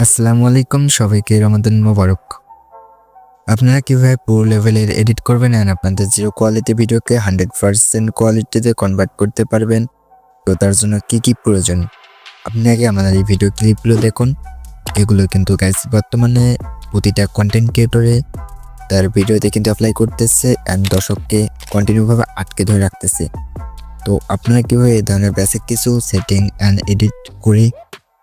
আসসালামু আলাইকুম, সবাইকে রমাদান মোবারক। আপনারা কিভাবে প্রো লেভেলের এডিট করবেন আর আপনাদের জিরো কোয়ালিটি ভিডিওকে 100% কোয়ালিটিতে কনভার্ট করতে পারবেন, তো তার জন্য কি প্রয়োজন আপনি আগে আমাদের এই ভিডিও ক্লিপগুলো দেখুন। এগুলো কিন্তু গাইস বর্তমানে প্রতিটা কন্টেন্ট ক্রিয়েটরে তার ভিডিওতে কিন্তু অ্যাপ্লাই করতেছে অ্যান্ড দর্শককে কন্টিনিউভাবে আটকে ধরে রাখতেছে। তো আপনারা কিভাবে এই ধরনের বেসিক কিছু সেটিং অ্যান্ড এডিট করে,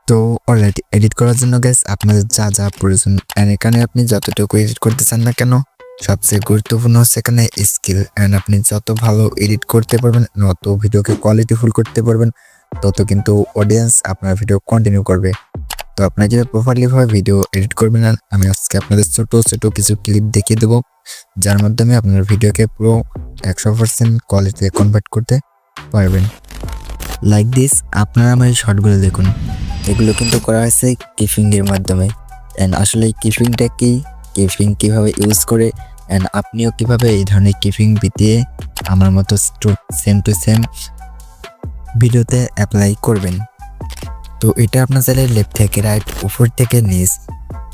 তো অলরেডি এডিট করার জন্য গাইস আপনাদের যা প্রয়োজন, এখানে আপনি যতটুকু এডিট করতে চান না কেন, সবচেয়ে গুরুত্বপূর্ণ হচ্ছে এখানে স্কিল। অ্যান্ড আপনি যত ভালো এডিট করতে পারবেন, যত ভিডিওকে কোয়ালিটিফুল করতে পারবেন, তত কিন্তু অডিয়েন্স আপনার ভিডিও কন্টিনিউ করবে। তো আপনারা যদি প্রপারলিভাবে ভিডিও এডিট করবেন, আমি আজকে আপনাদের ছোট কিছু ক্লিপ দেখিয়ে দেবো, যার মাধ্যমে আপনার ভিডিওকে পুরো 100% কোয়ালিটিতে কনভার্ট করতে পারবেন। লাইক দিস, আপনারা আমার এই শর্টগুলো দেখুন। এগুলো কিন্তু করা হয়েছে কিফিংয়ের মাধ্যমে। অ্যান্ড আসলে কিফিংটা কি, কিফিং কীভাবে ইউজ করে, অ্যান্ড আপনিও কীভাবে এই ধরনের কিফিং বিতিয়ে আমার মতো সেম টু সেম ভিডিওতে অ্যাপ্লাই করবেন। তো এটা আপনার চাইলে লেফট থেকে রাইট, উপর থেকে নিচ,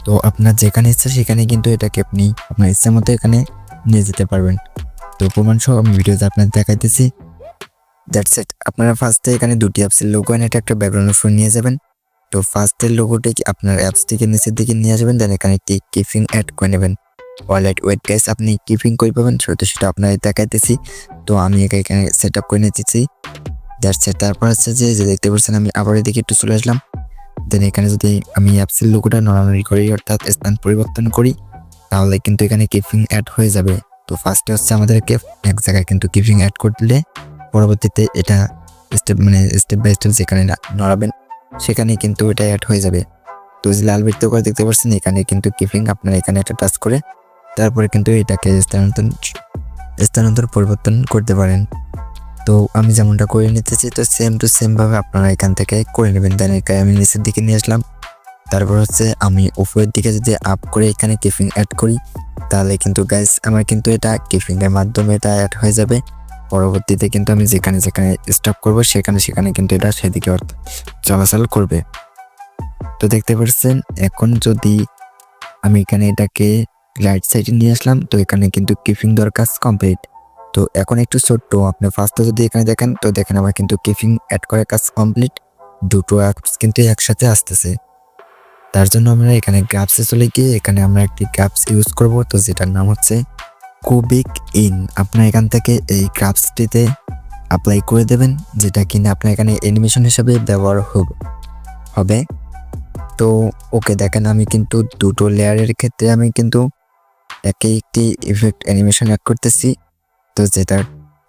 তো আপনার যেখানে ইচ্ছা সেখানে কিন্তু এটাকে আপনি আপনার ইচ্ছা মতো এখানে নিয়ে যেতে পারবেন। তো প্রমাণ সহ আমি ভিডিওতে আপনাদের দেখাইতেছি। That's it. আপনারা ফার্স্টে এখানে দুটি অ্যাপসের লোগো এনে এটা একটা ব্যাকগ্রাউন্ড ফোন নিয়ে যাবেন। তো ফার্স্টের লোগোটি আপনার অ্যাপস থেকে নিচের দিকে নিয়ে আসবেন, দেন এখানে একটি কিফিং অ্যাড করে নেবেন। অলরাইট, ওয়েট গাইস, আপনি কিফিং করে পাবেন সেটা আপনাদের দেখাইতেছি। তো আমি এখানে সেট আপ করে নিতেছি। That's it. তারপর হচ্ছে যে দেখতে পাচ্ছেন আমি আবার এদিকে একটু চলে আসলাম। দেন এখানে যদি আমি অ্যাপসের লোগোটা নড়ানড়ি করি, অর্থাৎ স্থান পরিবর্তন করি, তাহলে কিন্তু এখানে কিফিং অ্যাড হয়ে যাবে। তো ফার্স্টে হচ্ছে আমাদেরকে এক জায়গায় কিন্তু কিফিং অ্যাড করলে পরবর্তীতে এটা স্টেপ বাই স্টেপ যেখানে নড়াবেন সেখানে কিন্তু এটা অ্যাড হয়ে যাবে। তো যে লাল বৃত্ত করে দেখতে পাচ্ছেন এখানে কিন্তু কিফিং, আপনারা এখানে একটা টাচ করে তারপরে কিন্তু এটাকে স্থানান্তর পরিবর্তন করতে পারেন। তো আমি যেমনটা করে নিতেছি, তো সেম টু সেম ভাবে আপনারা এখান থেকে করে নেবেন। দেন এখানে আমি নিচের দিকে নিয়ে আসলাম। তারপর হচ্ছে আমি উপরের দিকে যদি আপ করে এখানে কিফিং অ্যাড করি, তাহলে কিন্তু গাইস আমার কিন্তু এটা কিফিংয়ের মাধ্যমে এটা অ্যাড হয়ে যাবে। পরবর্তীতে কিন্তু আমি যেখানে স্টপ করব সেখানে কিন্তু এটা সেদিকে চলাচল করবে। তো দেখতে পাচ্ছেন এখন যদি আমি এখানে এটাকে রাইট সাইডে নিয়ে আসলাম, তো এখানে কিন্তু কিফিং দেওয়ার কাজ কমপ্লিট। তো এখন একটু ছোট্ট, আপনি ফার্স্টে যদি এখানে দেখেন, তো দেখেন আমার কিন্তু কিফিং অ্যাড করার কাজ কমপ্লিট। দুটো অ্যাপস কিন্তু একসাথে আসতেছে। তার জন্য আমরা এখানে গ্রাফসে চলে গিয়ে এখানে আমরা একটি গ্রাফস ইউজ করব, তো যেটার নাম হচ্ছে কুবিক ইন। আপনার এখান থেকে এই গ্রাফসটিতে অ্যাপ্লাই করে দেবেন, যেটা কিনা আপনার এখানে অ্যানিমেশন হিসেবে ব্যবহার হবে। তো ওকে, দেখেন আমি কিন্তু দুটো লেয়ারের ক্ষেত্রে আমি কিন্তু একটি ইফেক্ট অ্যানিমেশন অ্যাড করতেছি। তো যেটার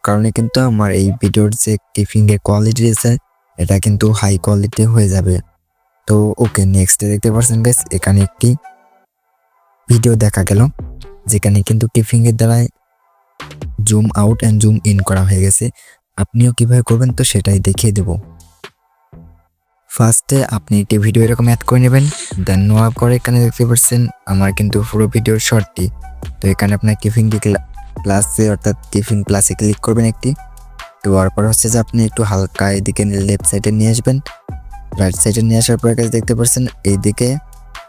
কারণে কিন্তু আমার এই ভিডিওর যে কিফিংয়ের কোয়ালিটি আছে এটা কিন্তু হাই কোয়ালিটি হয়ে যাবে। তো ওকে, নেক্সটে দেখতে পাচ্ছেন গাইস এখানে একটি ভিডিও দেখা গেল যেখানে কিন্তু কিফিংয়ের দ্বারা zoom out and zoom in করা হয়ে গেছে। আপনিও কিভাবে করবেন তো সেটাই দেখিয়ে দেব। ফার্স্টে আপনি একটি ভিডিও এরকম অ্যাড করে নেবেন, দেন নেওয়ার পরে এখানে দেখতে পাচ্ছেন আমার কিন্তু পুরো ভিডিওর শর্টটি। তো এখানে আপনার কিফিং প্লাসে, অর্থাৎ কিফিং প্লাসে ক্লিক করবেন একটি। তো তারপর হচ্ছে যে আপনি একটু হালকা এদিকে লেফট সাইডে নিয়ে আসবেন। রাইট সাইডে নিয়ে আসার পরে কাছে দেখতে পাচ্ছেন এইদিকে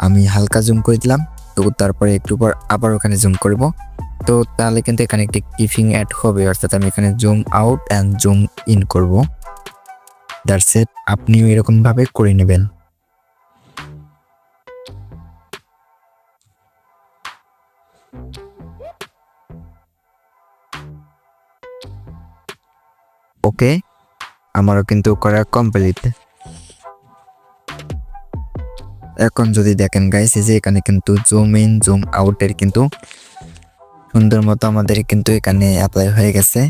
আমি হালকা জুম করে দিলাম। তো তারপরে একটু পর আবার ওখানে জুম করব। তো তাহলে কিন্তু এখানে একটি কিফিং অ্যাড হবে, অর্থাৎ আমি এখানে zoom out and zoom in করব। That's it. আপনিও এরকমভাবে করে নেবেন। ওকে, আমারও কিন্তু করা কমপ্লিট। এখন যদি দেখেন গাইস, এই যে এখানে কিন্তু জুম ইন জুম আউটের কিন্তু সুন্দর মতো আমাদের কিন্তু এখানে অ্যাপ্লাই হয়ে গেছে।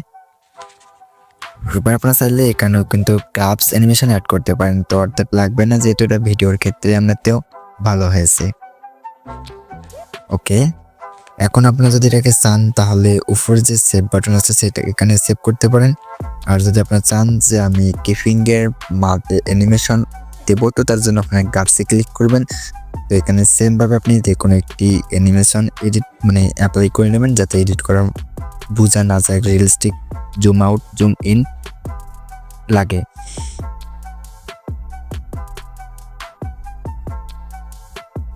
এবার আপনারা চাইলে এখানেও কিন্তু গ্রাফস অ্যানিমেশন অ্যাড করতে পারেন, তো অর্থাৎ লাগবে না, যেহেতু এটা ভিডিওর ক্ষেত্রে আপনাতেও ভালো হয়েছে। ওকে, এখন আপনারা যদি এটাকে চান তাহলে উপরে যে সেভ বাটন আছে সেটা এখানে সেভ করতে পারেন। আর যদি আপনারা চান যে আমি কিফিংয়ের মাঝে অ্যানিমেশন দেবো, তো তার জন্য আপনার গ্রাফসে ক্লিক করবেন। তো এখানে সেমভাবে আপনি যে কোনো একটি অ্যানিমেশন অ্যাপ্লাই করে নেবেন, যাতে এডিট করা বোঝা না যায়, realistic zoom out zoom in লাগে।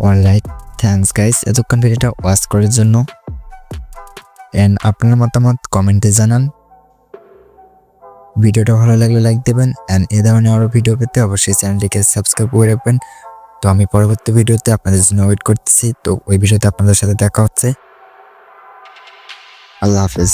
অলরাইট, থ্যাঙ্কস গাইস এতক্ষণ ভিডিওটা ওয়াচ করার জন্য। অ্যান্ড আপনার মতামত কমেন্টে জানান। ভিডিওটা ভালো লাগলে লাইক দেবেন অ্যান্ড এ ধরনের আরও ভিডিও পেতে অবশ্যই চ্যানেলটিকে সাবস্ক্রাইব করে রাখবেন। তো আমি পরবর্তী ভিডিওতে আপনাদের জন্য ওয়েট করতেছি। তো ওই ভিডিওতে আপনাদের সাথে দেখা হচ্ছে। আল্লাহ হাফেজ।